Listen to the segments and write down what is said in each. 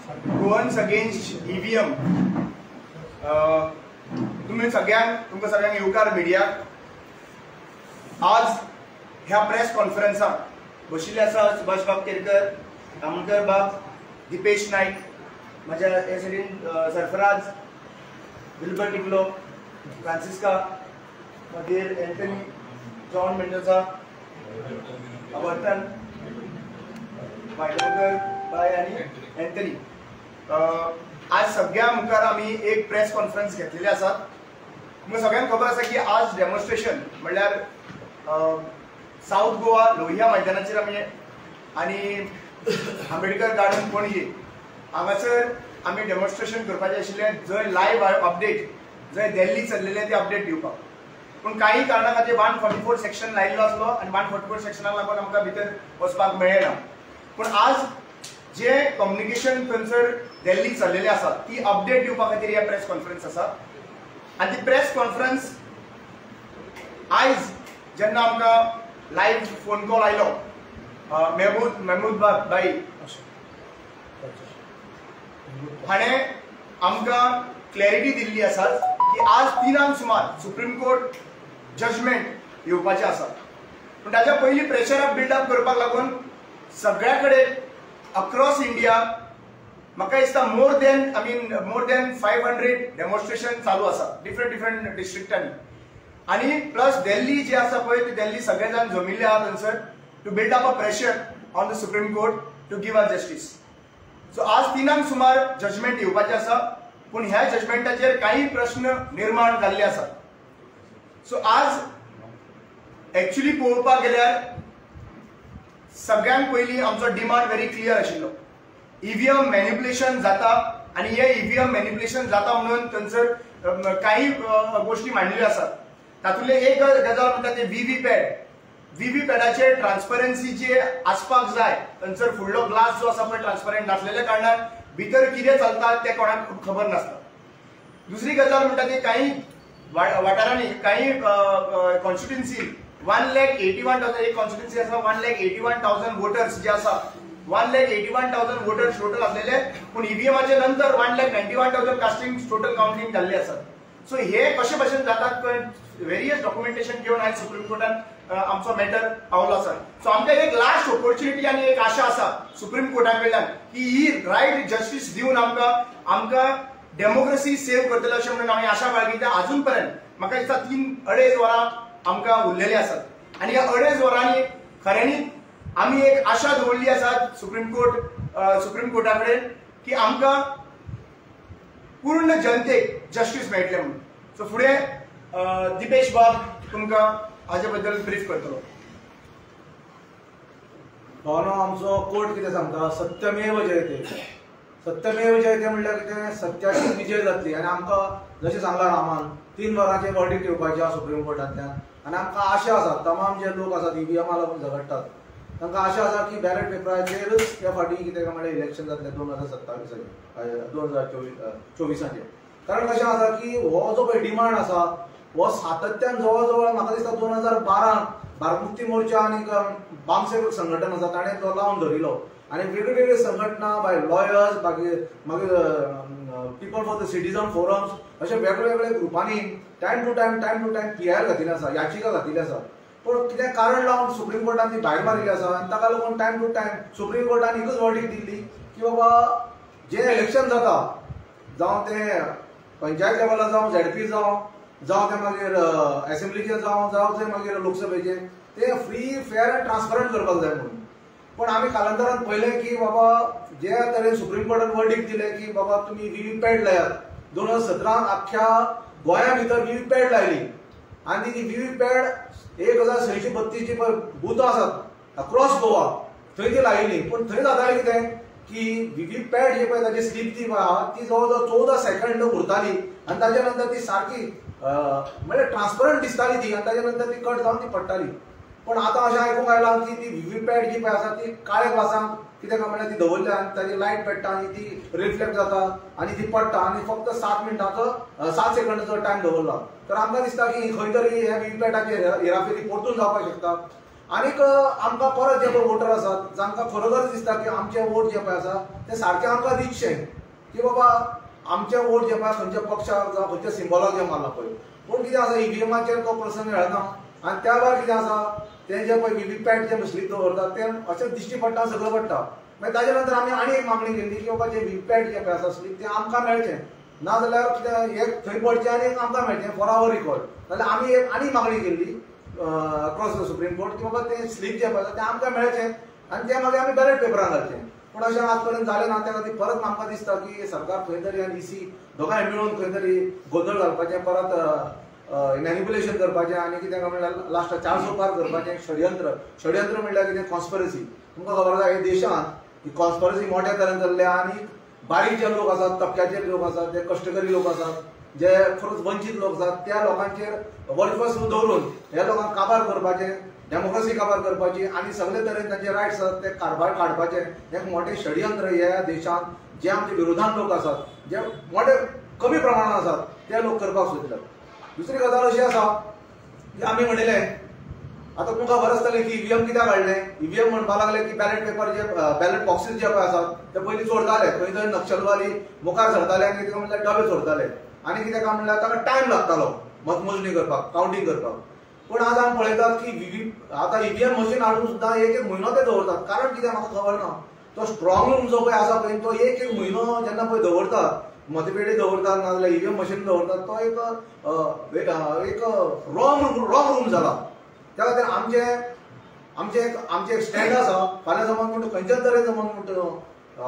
Goans against EVM. तुमकां सगळ्यांक येवकार मिडियाक. आज ह्या प्रेस कॉन्फरन्साक बशिल्ले आसा सुभाष बाब केरकर, आमोणकर बाब, दिपेश नाईक, माझ्या हे सायडीन सरफराज, विल्बर टिकलो, फ्रांसिस्का, मागीर एंटनी, जॉन मेंडोजा, अबर्टन, मायडोकर बाय आणि एंटनी. आज सगळ्या मुखार आमी एक प्रेस कॉन्फरन्स घेतलेली आसा. तुमकां सगळ्यांक खबर आसा की आज डेमॉन्स्ट्रेशन म्हणल्यार साऊथ गोवा लोहिया मैदानाचेर आमी आनी आंबेडकर गार्डन पणजे हांगासर आमी डेमॉन्स्ट्रेशन करपाचें आशिल्लें, जंय लायव्ह अपडेट जंय दिल्ली चल्लेले ते अपडेट दिवपाक. पूण काही कारणां खातीर 144 सेक्शन लायिल्लो आसलो आनी 144 सेक्शनाक लागून आमकां भितर वचपाक मेळ्ळें ना. पूण आज जे कम्युनिकेशन थंयसर दिल्ली चल्लेले आसा ती अपडेट दिवपा खातीर ह्या प्रेस कॉन्फरन्स आसा. आनी ती प्रेस कॉन्फरन्स आयज जेन्ना आमकां लायव्ह फोन कॉल आयलो महमूद बाई हाणें आमकां क्लॅरिटी दिल्ली आसा की आज 3 सुमार सुप्रीम कोर्ट जजमेंट येवपाचें आसा. पूण ताच्या पयलीं प्रेशर बिल्डअप करपाक लागून सगळ्या कडेन अक्रॉस इंडिया म्हाका दिसता मोर देन 500 डेमॉन्स्ट्रेशन चालू आसा डिफरंट डिस्ट्रिक्टांनी. आनी प्लस दिल्ली जी आसा पळय ती दिल्ली सगळे जाण जमिल्ले आहा थंयसर to build up a pressure on the supreme court to give us justice. So आज 3 सुमार जजमेंट येवपाचें आसा. पूण ह्या जजमेंटाचेर काही प्रश्न निर्माण जाल्ले आसात. सो आज एक्चुअली पळोवपाक गेल्यार सगळ्यांत पयलीं आमचो डिमांड व्हेरी क्लियर आशिल्लो. ईव्हीएम मॅनिप्युलेशन जाता आनी हे ईव्हीएम मॅनिप्युलेशन जाता म्हणून थंयसर काही गोष्टी मांडिल्ल्यो आसात. तातूंतले एक गजाल म्हणटा ते व्हीव्हीपॅडाचेर ट्रान्सपरन्सी जे आसपाक जाय थंयसर फुडलो ग्लास जो आसा पळय ट्रान्सपरंट नासलेल्या कारणान भितर कितें चलता ते कोणाक खबर नासता. दुसरी गजाल म्हणटा ती काही वाठारांनी काही कॉन्स्टिट्युएन्सी 1,81,000 एक कॉन्स्टिट्युएन्सी आसा 1,81,000 वोटर्स जे आसा 1,81,000 वोटर्स टोटल आसलेले. पूण ईव्हीएमाचे नंतर 1,91,000 कास्टिंग टोटल काउंटिंग जाल्ले आसात. सो हे कशे भशेन जातात वेरियस डॉक्युमेंटेशन घेवन आयज सुप्रीम कोर्टान आमचो मॅटर पावलो आसा. सो आमकां एक लास्ट ऑपॉर्च्युनिटी आनी एक आशा आसा सुप्रीम कोर्टा कडल्यान की ही रायट जस्टीस दिवन आमकां डेमोक्रेसी सेव्ह करतले अशें म्हणून हांवें आशा बाळगिता. अजून पर्यंत म्हाका दिसता 3-2.5 वरां आमकां उरलेली आसात. आनी ह्या 2.5 वरांनी खऱ्यांनी आमी एक आशा दवरली आसा सुप्रीम कोर्टा कडेन की आमकां पूर्ण जनतेक जस्टीस मेळटलें म्हणून. सो फुडें दिपेश बाब तुमकां हाजे बद्दल ब्रीफ करतलो. हो आमचो कोर्ट कितें सांगता, सत्यमेव जयते. सत्यमेव जयते म्हणल्यार कितें, सत्याची विजय जातली. आनी आमकां जशें सांगला रामान 3 वरांचेर वर्डिक्ट येवपाचें आसा सुप्रीम कोर्टांतल्यान. आनी आमकां आशा आसा तमाम जे लोक आसात ईव्हीएमा लागून झगडटात तांकां आशा आसा की बॅलेट पेपराचेरच ह्या फाटीं कितें काय म्हणल्यार इलेक्शन जातलें 2024. कारण कशें आसा की हो जो पळय डिमांड आसा हो सातत्यान जवळ जवळ म्हाका दिसता 2012 भारत मुक्ती मोर्चा आनी बामसेवक संघटन आसा ताणें तो लावन धरिलो. आनी वेगवेगळे संघटना बाय लॉयर्स मागीर people for the citizen forums अशे वेगवेगळे ग्रुपांनी टायम टू टायम PIR घातिल्ले आसा, याचिका घातिल्ली आसा. पूण कितें कारण लावन सुप्रीम कोर्टान ती भायर मारिल्ली आसा. आनी ताका लागून टायम टू टायम सुप्रीम कोर्टान एकच वर्डिक्ट दिल्ली की बाबा जे इलेक्शन जाता जावं ते पंचायत लेवलार जावं ZP जावं ते मागीर असेंब्लीचे जावं ते मागीर लोकसभेचे ते फ्री फेअर आनी ट्रान्सपरंट करपाक जाय म्हणून. पण आमी कालांतरान पळयलें की बाबा जे तरेन सुप्रीम कोर्टान वर्डिक्ट दिलें की बाबा तुमी व्हीव्हीपॅट लायात. 2017 आख्ख्या गोंया भितर व्हीव्हीपॅट लायली. आनी ती व्हीव्हीपॅट 1,632 जी पळय बुथां आसात अक्रॉस गोवा थंय ती लायिल्ली. पूण थंय जातालें कितें की व्हीव्हीपॅट जी पळय ताची स्लीप ती आहा ती जवळ जवळ 14 सेकंड उरताली आनी ताच्या नंतर ती सारकी म्हणजे ट्रान्सपरंट दिसताली ती आनी ताच्या नंतर ती कट जावन ती पडटाली. पण आतां अशें आयकूंक आयलां की ती व्हीव्हीपॅट जी पळय आसा ती काळ्या ग्लासांक कितें काय म्हणल्यार ती दवरल्या आनी ताची लायट पेट्टा आनी ती रिफ्लेक्ट जाता आनी ती पडटा आनी फक्त 7 सेकंदाचो टायम दवरला. तर आमकां दिसता की खंय तरी ह्या व्हीव्हीपॅटाचेर हेराफेरी परतून जावपाक शकता. आनीक आमकां परत जे पळय वोटर आसात जांकां खरोखर दिसता की आमचे वोट जे पळय आसा ते सारके आमकां दिवचें की बाबा आमचे वोट जे पळय खंयच्या पक्षाक जावं खंयच्या सिंबलाक जे मारला पळय पूण कितें आसा ईव्हीएमाचेर तो प्रसंग येना आनी त्या भायर कितें आसा ते जे पळय व्हीव्हीपॅट जे स्लीप दवरतात ते अशें दिश्टी पडटा सगळं पडटा मागीर ताजे नंतर आमी आनी एक मागणी केल्ली की बाबा जे व्हीव्हीपॅट जे पळय आसा स्लीप ते आमकां मेळचें नाजाल्यार कितें एक थंय पडचें आनी आमकां मेळचें फॉर आवर रिकॉर्ड जाल्यार आमी एक आनी मागणी केल्ली अक्रॉस द सुप्रीम कोर्ट की बाबा ते स्लीप जे पळय ते आमकां मेळचें आनी ते मागीर आमी बॅलेट पेपरान घालचें पूण अशें आज पर्यंत जालें ना त्या खातीर परत आमकां दिसता की सरकार खंय तरी आनी ईसी दोगांय मेळून खंय तरी गोंधळ घालपाचें परत मॅनिप्युलेशन करपाचें आनी कितें म्हणल्यार लास्टाक 400 पार करपाचें षडयंत्र म्हणल्यार कितें कॉन्स्पिरसी तुमकां खबर आसा हे देशांत ही कॉन्स्पिरसी मोठ्या तरेन चल्ल्या आनी बारीक जे लोक आसात तबक्याचे लोक आसात जे कश्टकरी लोक आसात जे खरोच वंचीत लोक आसात त्या लोकांचेर वर्चस्व दवरून ह्या लोकांक काबार करपाचें डेमोक्रेसी काबार करपाची आनी सगळे तरेन तांचे रायट्स आसात ते कारभार काडपाचें एक मोठें षडयंत्र ह्या देशांत जे आमचे विरोधान लोक आसात जे मोठे कमी प्रमाणात आसात ते लोक करपाक सोदतात दुसरी गजाल अशी आसा की आमी म्हणिल्लें आतां तुमकां खबर आसतलें की ईव्हीएम कित्याक हाडलें ईव्हीएम म्हणपा लागले की बॅलेट पेपर जे बॅलेट बॉक्सीस जे पळय आसात ते पयलीं चोरताले खंय थंय नक्षलवादी मुखार सरताले आनी कितें म्हणल्यार डबे चोरताले आनी कितें काय म्हणल्यार ताका टायम लागतालो मतमोजणी करपाक कावंटींग करपाक पूण आज आमी पळयतात की आतां ईव्हीएम मशीन हाडून सुद्दां एक म्हयनो ते दवरतात कारण कितें म्हाका खबर ना तो स्ट्रॉंग रूम जो पळय आसा पळय तो एक म्हयनो जेन्ना पळय दवरतात मतपेटी दवरतात नाजाल्यार ईव्हीएम मशीन दवरतात तो एक रॉंग रूम जाला त्या खातीर आमचे एक स्टँड आसा फाल्यां समज म्हणटा खंयच्याच तरेन समज म्हणटा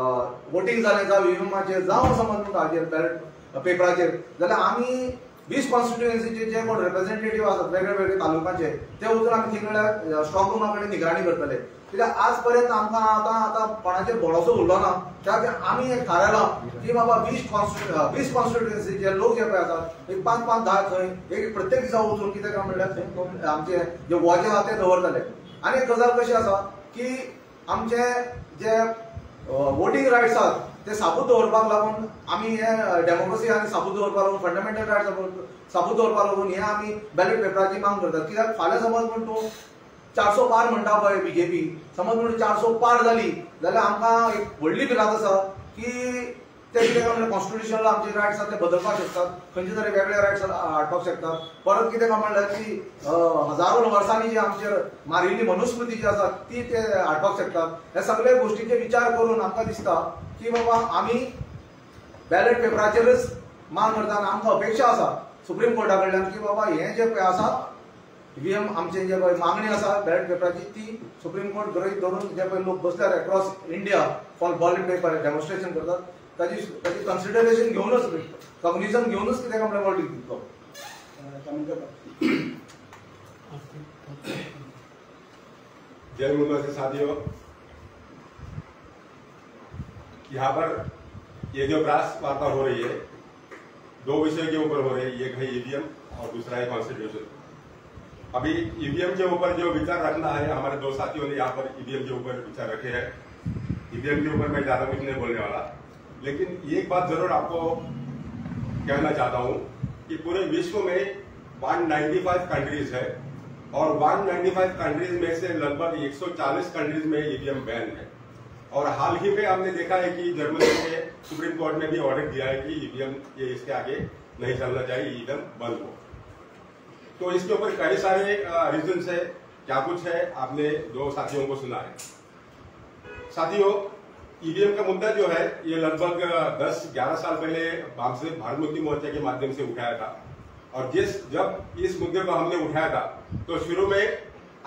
वोटींग जालें जावं ईव्हीएमाचेर जावं समज म्हणटा हाचेर बॅलेट पेपराचेर जाल्यार आमी 20 कॉन्स्टिट्युएन्सीचे जे कोण रिप्रेझेंटेटिव्ह आसात वेगळे वेगळे तालुक्याचे ते वचून आमी थिंगल्या स्ट्रॉंग रूमा कडेन निगराणी करतले कित्याक आज पर्यंत आमकां आतां कोणाचेर भरोसो उरलो ना त्या खातीर आमी एक थारायलां की बाबा 20 कॉन्स्टिट्युएन्सीचे लोक जे पळय आसात एक 5-5 10 थंय एक प्रत्येक दिसा वचून कितें काय म्हणल्यार आमचे जे वॉच आसा ते दवरतले आनी एक गजाल कशी आसा की आमचे जे वोटींग रायट्स आसात ते साबूत दवरपाक लागून आमी हे डेमोक्रेसी आनी साबूत दवरपाक लागून फंडामेंटल रायट्स साबूत दवरपाक लागून हे आमी बॅलेट पेपराची मांग करतात कित्याक फाल्यां समज म्हण तूं 400 पार म्हणटा पळय बीजेपी समज म्हणून 400 पार जाली जाल्यार आमकां एक व्हडली भिरांत आसा की ते कितें काय म्हणल्यार कॉन्स्टिट्युशनल आमचे रायट्स आसा ते बदलपाक शकतात खंयचे तरी वेगळे रायट्स हाडपाक शकतात परत कितें काय म्हणल्यार की हजारो वर्सांनी जी आमचेर मारिल्ली मनुस्मृती जी आसा ती ते हाडपाक शकतात हे सगळे गोश्टींचे विचार करून आमकां दिसता की बाबा आमी बॅलेट पेपराचेरच मांग करता आनी आमकां अपेक्षा आसा सुप्रीम कोर्टा कडल्यान की बाबा हे जे पळय आसा ईव्हीएम आमचे जे पळय मागणी आसा बॅलेट पेपराची ती सुप्रीम कोर्ट गरज धरून जे पळय लोक बसल्यार across India for ballot paper demonstration करतात ताची कन्सिडरेशन घेवनच कॉग्निजन घेवनच कितें काय वर्डिक दितलो जय मुल्ला से साथियों, यहाँ पर ये जो प्रेस वार्ता हो रही है 2 विषय के ऊपर हो रही है, एक है ईवीएम और दूसरा है कॉन्स्टिट्यूशन। अभी ईवीएम के ऊपर जो विचार रखना है हमारे 2 साथियों ने यहाँ पर ईवीएम के ऊपर विचार रखे हैं। ईवीएम के ऊपर मैं ज्यादा कुछ नहीं बोलने वाला, लेकिन एक बात जरूर आपको कहना चाहता हूँ कि पूरे विश्व में 195 कंट्रीज है और 195 कंट्रीज में से लगभग 140 कंट्रीज में ईवीएम बैन है। और हाल ही में हमने देखा है कि जर्मनी के सुप्रीम कोर्ट ने भी ऑर्डर दिया है कि ईवीएम ये इसके आगे नहीं चलना चाहिए, ईवीएम बंद हो। तो इसके ऊपर कई सारे रीजंस है, क्या कुछ है आपने 2 साथियों को सुना है। साथियों, ईवीएम का मुद्दा जो है ये लगभग 10-11 साल पहले भारत मुक्ति मोर्चा के माध्यम से उठाया था और जब इस मुद्दे को हमने उठाया था तो शुरू में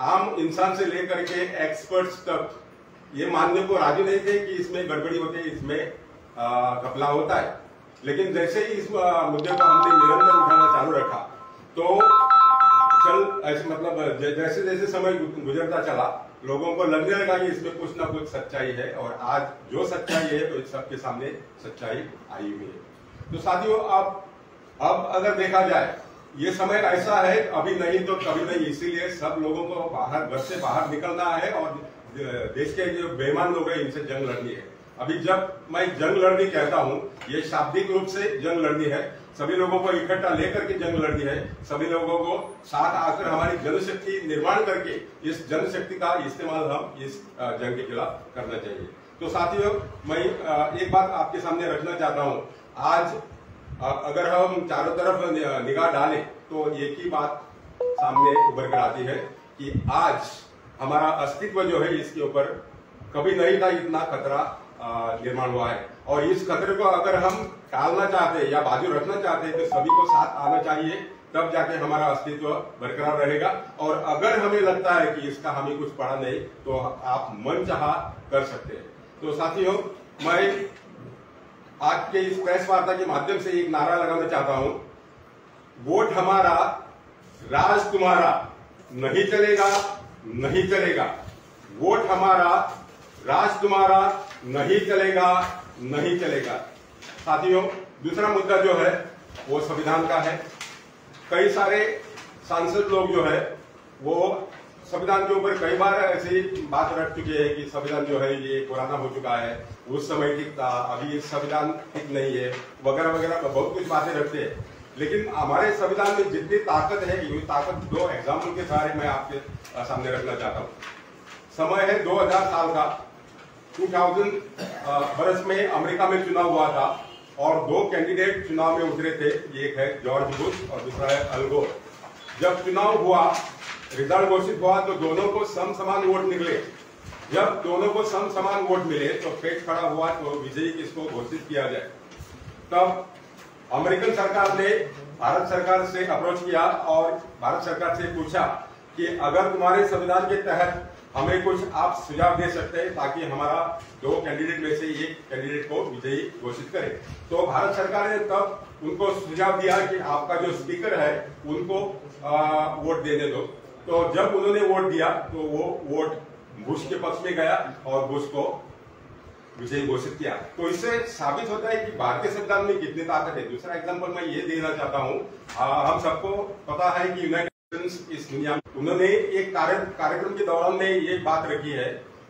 आम इंसान से लेकर के एक्सपर्ट्स तक ये मानने को राजी नहीं थे कि इसमें गड़बड़ी होती है, इसमें घपला होता है। लेकिन जैसे ही इस मुद्दे को हमने निरंतर उठाना चालू रखा तो ऐसे मतलब जैसे जैसे समय गुजरता चला लोगों को लगने लगा कि इसमें कुछ ना कुछ सच्चाई है और आज जो सच्चाई है तो सबके सामने सच्चाई आई हुई है। तो साथियों, अब अगर देखा जाए ये समय ऐसा है अभी नहीं तो कभी नहीं, इसीलिए सब लोगों को घर से बाहर निकलना है और देश के जो बेईमान लोग हैं इनसे जंग लड़नी है। अभी जब मैं जंग लड़नी कहता हूं, ये शाब्दिक रूप से जंग लड़नी है, सभी लोगों को इकट्ठा लेकर के जंग लड़नी है, सभी लोगों को साथ आकर हमारी जनशक्ति निर्माण करके इस जनशक्ति का इस्तेमाल हम इस जंग के खिलाफ करना चाहिए। तो साथियों, मैं एक बात आपके सामने रखना चाहता हूं। आज अगर हम चारों तरफ निगाह डालें तो एक ही बात सामने उभर कर आती है कि आज हमारा अस्तित्व जो है इसके ऊपर कभी नहीं था इतना खतरा निर्माण हुआ है। और इस खतरे को अगर हम टालना चाहते हैं या बाजू रखना चाहते हैं तो सभी को साथ आना चाहिए, तब जाके हमारा अस्तित्व बरकरार रहेगा। और अगर हमें लगता है कि इसका हमें कुछ पड़ा नहीं तो आप मन चाहा कर सकते हैं। तो साथियों, मैं आज के इस प्रेस वार्ता के माध्यम से एक नारा लगाना चाहता हूं, वोट हमारा, राज तुम्हारा, नहीं चलेगा, नहीं चलेगा। वोट हमारा, राज तुम्हारा, नहीं चलेगा, नहीं चलेगा। साथियों, दूसरा मुद्दा जो है वो संविधान का है। कई सारे सांसद लोग जो है वो संविधान के ऊपर कई बार ऐसी बात रख चुके हैं कि संविधान जो है ये पुराना हो चुका है, उस समय ठीक था, अभी ये संविधान ठीक नहीं है, वगैरह वगैरह बहुत कुछ बातें रखते हैं। लेकिन हमारे संविधान में जितनी ताकत है, ये ताकत दो एग्जाम्पल के सहारे मैं आपके सामने रखना चाहता हूँ। समय है 2000 साल का। 2000 बरस में अमेरिका में चुनाव हुआ था और दो कैंडिडेट चुनाव में उतरे थे, एक है जॉर्ज बुश और दूसरा है अल गोर। जब चुनाव हुआ, रिजल्ट घोषित हुआ तो दोनों को समसमान वोट निकले। जब दोनों को समसमान वोट मिले तो पेच खड़ा हुआ तो विजयी किसको घोषित किया जाए। तब अमेरिकन सरकार ने भारत सरकार से अप्रोच किया और भारत सरकार से पूछा कि अगर तुम्हारे संविधान के तहत हमें कुछ आप सुझाव दे सकते हैं ताकि हमारा दो कैंडिडेट में से एक कैंडिडेट को विजयी घोषित करें। तो भारत सरकार ने तब उनको सुझाव दिया कि आपका जो स्पीकर है उनको वोट देने दो। तो जब उन्होंने वोट दिया तो वो वोट बुश के पक्ष में गया और बुश को विजयी घोषित किया। तो इससे साबित होता है कि भारतीय संविधान में कितनी ताकत है। दूसरा एग्जांपल मैं ये देना चाहता हूँ, हम सबको पता है कि यूनाइटेड नेशंस इस दुनिया में उन्होंने एक कार्यक्रम के दौरान में ये बात रखी है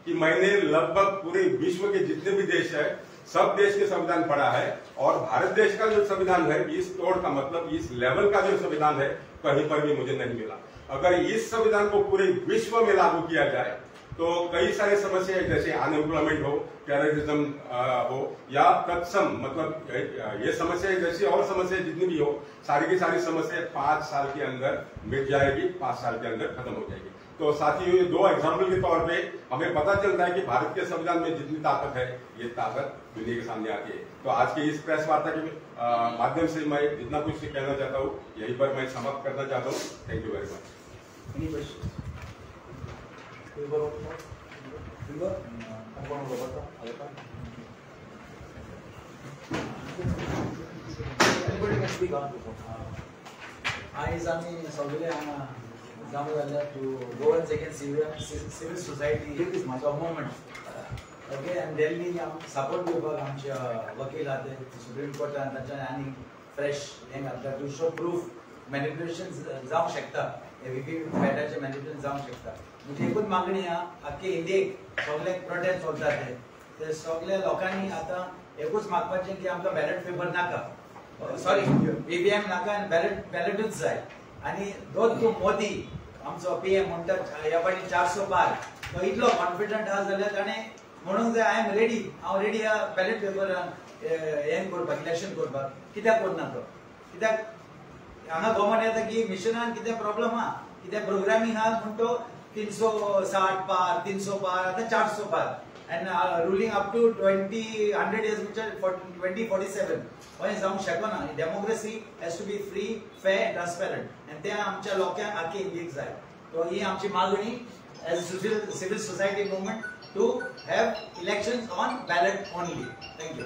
कि मैंने लगभग पूरे विश्व के जितने भी देश है सब देश के संविधान पढ़ा है और भारत देश का जो संविधान है इस तोड़ का मतलब इस लेवल का जो संविधान है कहीं पर भी मुझे नहीं मिला। अगर इस संविधान को पूरे विश्व में लागू किया जाए तो कई सारी समस्याएं जैसे अनएम्प्लॉयमेंट हो, टेररिज्म हो या तत्सम मतलब ये समस्याएं जैसी और समस्याएं जितनी भी हो, सारी की सारी समस्याएं 5 साल के अंदर मिट जाएगी, 5 साल के अंदर खत्म हो जाएगी। तो साथियों, ये दो एग्जाम्पल के तौर पे हमें पता चलता है कि भारत के संविधान में जितनी ताकत है ये ताकत दुनिया के सामने आती है। तो आज के इस प्रेस वार्ता के माध्यम से मैं जितना कुछ कहना चाहता हूँ यहीं पर मैं समाप्त करना चाहता हूँ। Thank you very much. आयज आमी सगळे हांगा जमा जाल्ले to go against civil society movement. Okay, आनी दिल्ली सपोर्ट दिवपाक आमचे वकील आहा ते सुप्रीम कोर्टान तांच्यानी आनी फ्रेश हें घातला टू शो प्रूफ मॅनिप्युलेशन जावंक शकता, व्हीव्हीपॅटाचें मॅनिप्युलेशन जावंक शकता. म्हणजे एकूच मागणी आहा आख्खे इंडियेक सगळे प्रोटेस्ट चलता ते सगळे लोकांनी आतां एकूच मागपाचें की आमकां बॅलेट पेपर नाका, सॉरी ईव्हीएम नाका आनी बॅलेटूच जाय. आनी दोन तूं मोदी आमचो पीएम म्हणटा ह्या फावटी 400 पार, तो इतलो कॉन्फिडंट आहा जाल्यार ताणें म्हणूंक जाय आय एम रेडी, हांव रेडी आहा बॅलेट पेपरान हें करपाक, इलेक्शन करपाक. कित्याक करना तो? कित्याक हांगा गोमन येता की मिशनान कितें प्रॉब्लम आहा, कितें प्रोग्रामींग आहा म्हूण तो 360 पार, 300 पार, आतां 400 पार and ruling up to 100 years म्हणजे 2047 हें जावंक शकना. Democracy has to be free, fair and transparent आनी तें आमच्या लोकांक आख्खे इंडियेक जाय. तो ही आमची मागणी as civil society movement to have elections on ballot only. Thank you.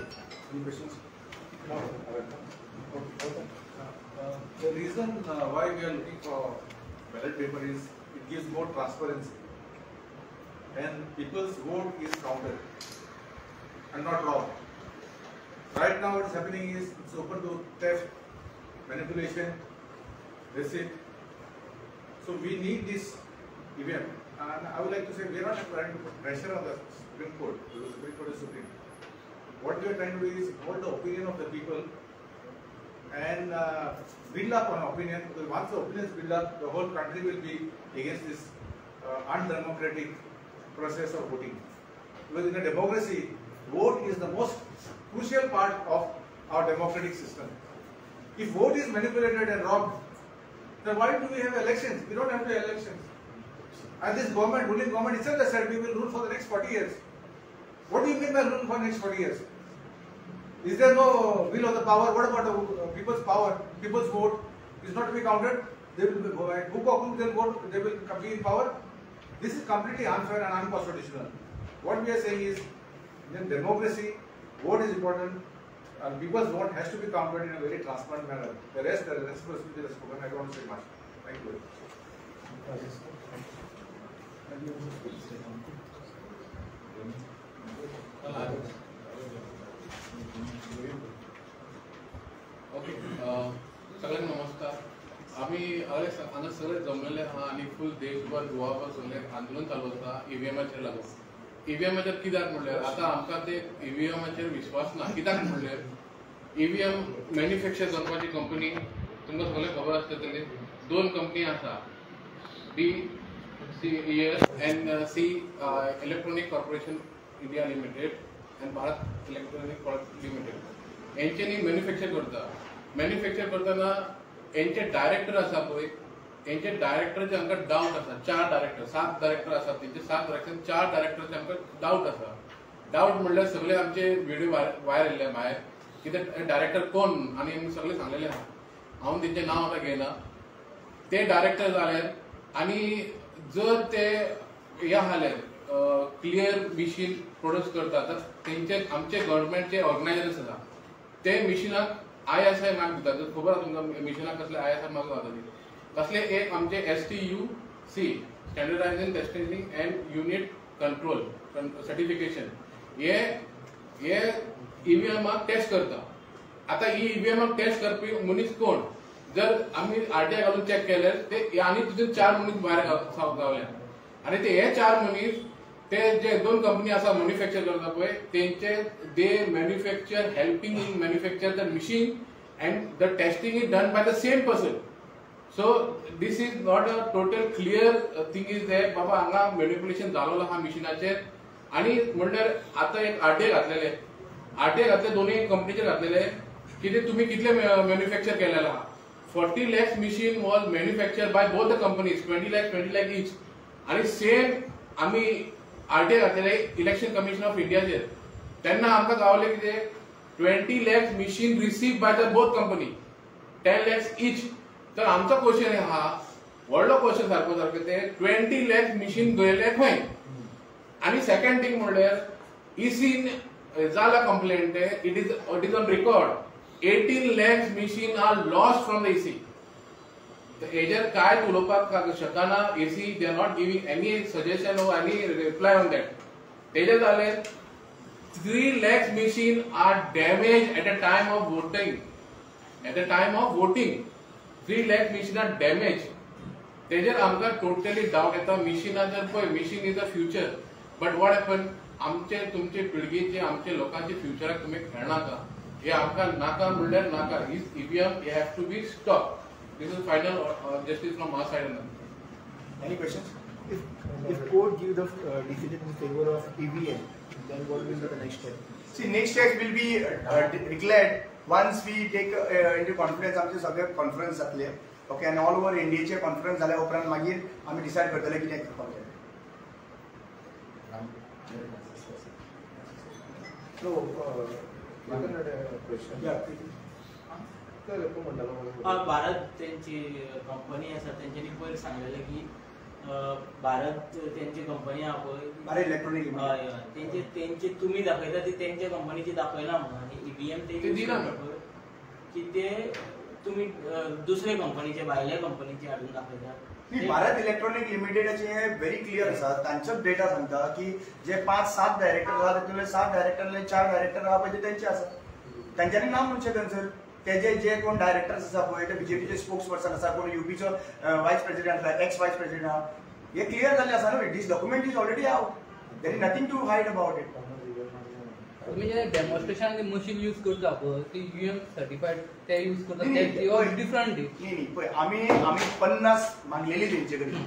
The reason why we are looking for ballot paper is it gives more transparency and people's vote is counted and not wrong. Right now what is happening is it's open to theft, manipulation, deceit. So we need this event, and I would like to say we are not trying to put pressure on the Supreme Court because the Supreme Court is supreme. what we are trying to do is hold the opinion of the people and build up on opinion. Because once the opinions build up, the whole country will be against this undemocratic process of voting. Because in a democracy, vote is the most crucial part of our democratic system. If vote is manipulated and robbed, then why do we have elections? We don't have to have elections. And this government, ruling government itself has said we will rule for the next 40 years. What do you mean by ruling for the next 40 years? Is there no will of the power? What about the people's power? People's vote is not to be counted. They will be who approve their vote, they will be in power. This is completely unfair and unconstitutional. What we are saying is, in democracy, vote is important. And people's vote has to be counted in a very transparent manner. The rest was spoken. I don't want to say much. Thank you. Okay सगळ्यांना नमस्कार. आम्ही हांगा सगळे जमलेले आहा आणि फुल देशभर गोवाभर सगळे आंदोलन चालू आसा ईव्हीएमाचेर लागून. ईव्हीएमाचेर कित्याक म्हणल्यार आतां आमकां ते ईव्हीएमाचेर विश्वास ना. कित्याक म्हणल्यार ईव्हीएम मॅन्युफॅक्चर करपाची कंपनी तुमकां सगळें खबर आसतली. 2 कंपनी आसा, BCEL and C electronic corporation India limited and Bharat electronic limited. यांच्यानी मॅन्युफॅक्चर करता. मॅन्युफॅक्चर करतना यांचे डायरेक्टर आसा पळय, यांचे डायरेक्टरचे आमकां डावट आसा. 4 डायरेक्टर 7 डायरेक्टर आसात. तेंचे 7 डायरेक्टर 4 डायरेक्टरचे आमकां डावट आसा. डावट म्हणल्यार सगळे आमचे व्हिडिओ भायर येयले भायर कित्याक डायरेक्टर कोण आनी आमी सगळे सांगलेले आहा. हांव तेंचें नांव आतां घेयना. ते डायरेक्टर जाल्यार आनी जर ते हे आसले क्लियर मशीन प्रोड्यूस करता तर तेंचे आमचे गव्हर्नमेंटचे ऑर्गनायझर्स आसा ते मिशिनाक ISI मार्क दितात. जर खबर आसा तुमकां मिशिनाक कसले ISI मार्क जाता कसले एक आमचे STUC standardizing testing and unit control certification हे ईव्हीएमाक टेस्ट करता. आता ही ईव्हीएमाक टेस्ट करपी मनीस कोण? जर आम्ही RTI घालून चेक केल्यार ते आनी तितून 4 मनीस भायर गावले आणि ते हे 4 मनीस ते जे 2 कंपनी आसा मॅन्युफॅक्चर करता पळय तेंचे the manufacture helping in manufacture the machine and the testing is done by the same person. So this is not a total clear thing is that बाबा हांगा मॅन्युप्युलेशन जालोलो हा मशिनाचेर. आणि म्हणल्यार आता एक RTI घातलेले घातले दोन्ही कंपनीचेर घातलेले की ते तुम्ही कितले मॅन्युफॅक्चर केलेला आहा. 40 lakhs machine was manufactured by both the companies, 20 lakhs each. आणि सेम आम्ही RTI घातलेले इलेक्शन कमिशन ऑफ इंडियाचेर तेन्ना आमकां गावले कितें 20 lakhs machine received by the both company, 10 lakhs each. तर आमचो क्वेश्चन आहा व्हडलो क्वेश्चन सारको ते 20 lakhs machine गेले खंय. आणि सेकंड थिंग म्हणल्यार EC जाला complaint it is on record 18 lakhs machine are lost from the EC. हेजेर काय उलोवपाक शकना. EC they are not giving any suggestion or any reply on that. हेजेर जाले 3 lakhs machine are damaged at the time of voting. At the time of voting 3 lakhs machine are damaged. हेजेर आमकां totally doubt येता. मशीनाचेर पळय machine is the future but what happen आमचे तुमचे पिळगेचे आमचे लोकांचे फ्युचराक तुम्ही खेळनाका. हे आमकां नाका म्हणल्यार नाका. ही EVM हे have to be stop. This is final justice from our side. Any questions? If court give the decision in favor of EVM, then what will be the next step? See, next step will be declared once we take into conference. आमचे सगळे conference जातले okay आणि all over इंडियाचे conference जाल्या उपरांत मागीर आमी decide करतले कितें करपाचें. No, question. भारत त्यांची कंपनी आसा त्यांच्यानी पयर सांगलेलें की भारत त्यांची कंपनी आहा पळय भारत इलेक्ट्रॉनिक तेंचे तुम्ही दाखयता ती तेंच्या कंपनीची दाखयला म्हणून आणि EVM ते दिना की ते तुम्ही दुसरे कंपनीचे भायल्या कंपनीचे हाडून दाखयता. भारत इलेक्ट्रॉनिक लिमिटेडाचे व्हेरी क्लियर आसा. तांचोच डेटा सांगता की जे 5-7 डायरेक्टर आहा तातूंतले 7 डायरेक्टरले 4 डायरेक्टर आहा पळय ते तेंचे आसा. तांच्यांनी नांव म्हणचें थंयसर. तेजे जे कोण डायरेक्टर्स आसा पळय ते BJPचे स्पोक्स पर्सन आसा कोण UPचो वायस प्रेसिडेंट आसा एक्स वायस प्रेसिडेंट आहा हे क्लियर जाल्लें आसा न्हू. This document is already out. There is nothing to hide about it. तुम्ही जे डेमॉन्स्ट्रेशन मशीन यूज करता पळय ती UM सर्टिफाईड ते यूज करता ते डिफरंट नाही पळय आम्ही 50 मागलेली तेंचे कडेन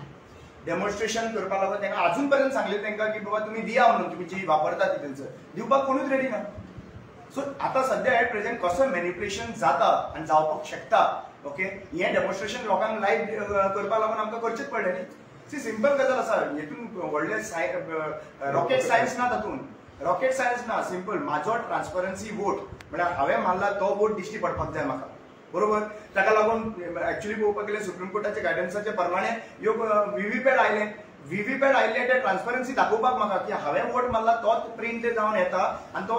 डेमॉन्स्ट्रेशन करपाक लागून तांकां अजून पर्यंत सांगले तांकां की बाबा तुम्ही दिया म्हणून तुम्ही जी वापरता ती तेंचं दिवपाक कोणूच रेडी ना. सो आता सध्या एट प्रेझेंट कसं मॅनिप्युलेशन जाता आणि जावपाक शकता ओके हे डेमॉन्स्ट्रेशन लोकांक लायव्ह करपाक लागून आमकां करचेच पडलें न्ही. सी सिंपल गजाल आसा हेतून व्हडले रॉकेट सायन्स ना तातूंत रॉकेट सायन्स ना सिंपल म्हाजो ट्रान्सपरन्सी वोट म्हळ्यार हांवें मारला तो वोट दिश्टी पडपाक जाय म्हाका बरोबर. ताका लागून एक्चुअली पळोवपाक गेल्यार सुप्रीम कोर्टाच्या गायडन्साचे प्रमाणे ह्यो व्हीव्हीपॅट आयले व्हीव्हीपॅट आयिल्ले ते ट्रान्सपरन्सी दाखोवपाक म्हाका की हांवें वोट मारला तोच प्रिंट जावन येता आनी तो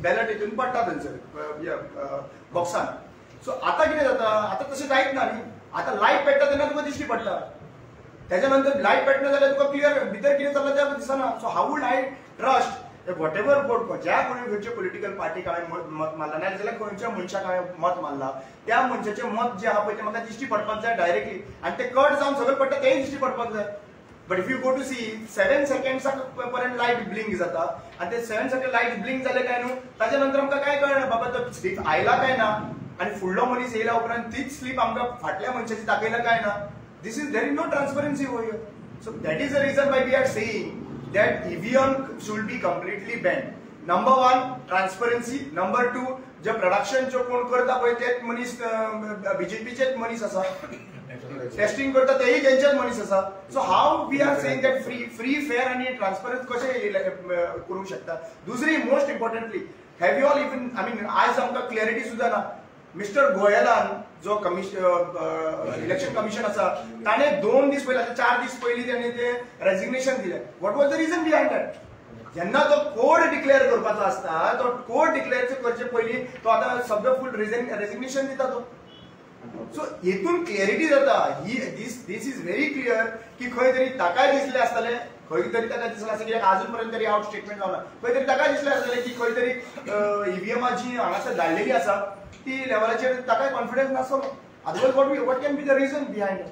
बॅलट हितून पडटा थंयसर बॉक्सान. सो आतां कितें जाता आतां तशें जायत ना न्ही. आतां लायट पेट्टा तेन्ना तुका दिश्टी पडटा त्याच्या नंतर लायट पेटना जाल्यार तुका क्लियर भितर कितें चल्लां तें दिसना. So how would I trust whatever vote ज्या कोणी खंयच्या पॉलिटिकल पार्टीक हांवें मत मारला ना जाल्यार खंयच्या मनशाक हांवें मत मारला त्या मनशाचें मत जें आहा पळय तें म्हाका दिश्टी पडपाक जाय डायरेक्टली आनी तें कट जावन सकयल पडटा तेंय दिश्टी पडपाक जाय. But if you go to see 7 सेकंड्साक पर्यंत लायट ब्लिंक जाता आनी ते 7 सेकंड लायट ब्लिंक जाले काय न्हू ताच्या नंतर आमकां काय कळना बाबा तो स्लीप आयला काय ना आनी फुडलो मनीस येयल्या उपरांत तीच स्लीप आमकां फाटल्या मनशाची दाखयला काय ना. This is there is no transparency over here. So that is the reason why we are saying that EVM should be completely banned. Number 1, transparency. Number 2, जे प्रोडक्शन जो कोण करता पळय तेच मनीस बीजेपीचेच मनीस आसा टेस्टिंग करता तेही त्यांचेच मनीस आसा. So how we are saying that free fair आणि ट्रान्सपरंट कशें करूंक शकता. दुसरी most importantly have you all even I mean आज आमकां क्लॅरिटी सुद्धा ना. मिस्टर गोयलान जो इलेक्शन कमिशन आसा ताणें 2 दीस पयलीं 4 दीस पयलीं ताणें ते रेजिग्नेशन दिलें. What was the region behind that. जेन्ना तो कोड डिक्लेअर करपाचो आसता तो कोड डिक्लेअर करचे पयलीं तो आतां सगळं फूल रेजिग्नेशन दिता तो. सो हेतून क्लॅरिटी जाता दिस इज व्हेरी क्लियर की खंय तरी ताकाय दिसलें आसतलें खंय तरी ताका दिसलें आसता कित्याक अजून पर्यंत तरी आउट स्टेटमेंट जावना खंय तरी ताकाय दिसलें आसतलें की खंय तरी ईव्हीएमा जी हांगासर धाडलेली आसा ती लेवलाचेर ताकाय कॉन्फिडन्स नासलो. Otherwise what can be the region behind it.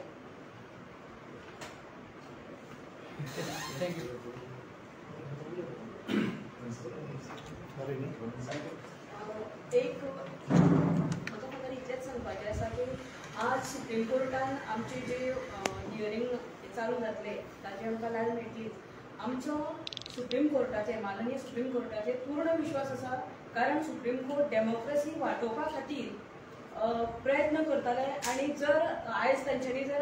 एक म्हाका फक्त इतलेंच सांगपाचें आसा की आज सुप्रीम कोर्टान आमचे जे हियरींग चालू जातले ताची आमकां लाय मेळटली. आमचो सुप्रीम कोर्टाचेर माननीय सुप्रीम कोर्टाचेर पूर्ण विश्वास आसा कारण सुप्रीम कोर्ट डेमोक्रेसी वाटोवपा खातीर प्रयत्न करतले आनी जर आयज तांच्यांनी जर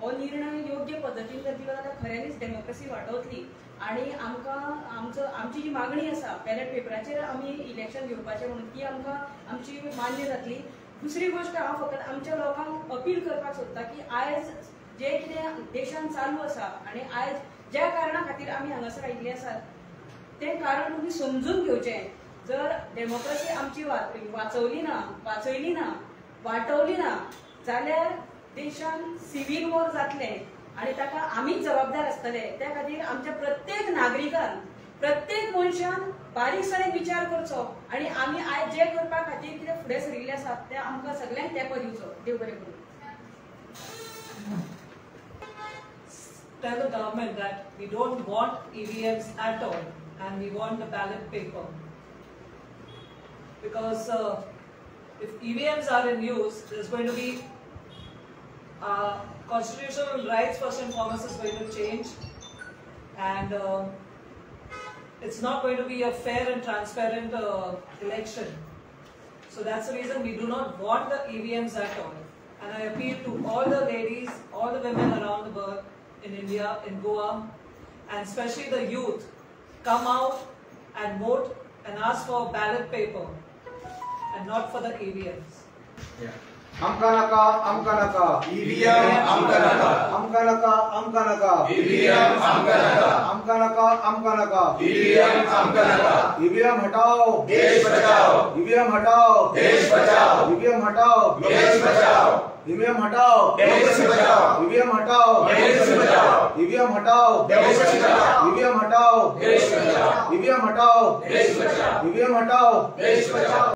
हो निर्णय योग्य पद्दतीन जर दिलो जाल्यार खऱ्यांनीच डेमोक्रेसी वाटवतली आनी आमकां आमची जी मागणी आसा बॅलेट पेपराचेर आमी इलेक्शन घेवपाचें म्हणून ती आमकां आमची मान्य जातली. दुसरी गोष्ट हांव फकत आमच्या लोकांक अपील करपाक सोदता की आयज जे कितें देशान चालू आसा आनी आयज ज्या कारणा खातीर आमी हांगासर आयिल्ले आसात तें कारण तुमी समजून घेवचें. जर डेमोक्रेसी आमची वाचयली ना वाटवली ना जाल्यार देशान सिव्हील वॉर जातलें आनी ताका आमीच जबाबदार आसतले. त्या खातीर आमच्या प्रत्येक नागरिकान प्रत्येक मनशान बारीकसाणेन विचार करचो आनी आमी आयज जे करपा खातीर कितें फुडें सरिल्ले आसात ते आमकां सगळ्यांक तेंको दिवचो. देव बरें करूं. Tell the government that we don't want EVMs at all and we want the ballot paper. Because if EVMs are in use, there's going to be constitutional rights first and foremost is going to change, and it's not going to be a fair and transparent election. So that's the reason we do not want the EVMs at all. And I appeal to all the ladies, all the women around the world, in India, in Goa, and especially the youth, come out and vote and ask for ballot paper and not for the EVMs. Yeah. Amka naka EVM amka naka EVM amka naka EVM हटाओ देश बचाओ EVM हटाओ देश बचाओ EVM हटाओ देश बचाओ EVM हटाओ democracy बचाओ EVM हटाओ democracy बचाओ EVM हटाओ democracy बचाओ EVM हटाओ देश बचाओ EVM हटाओ देश बचाओ EVM हटाओ देश बचाओ.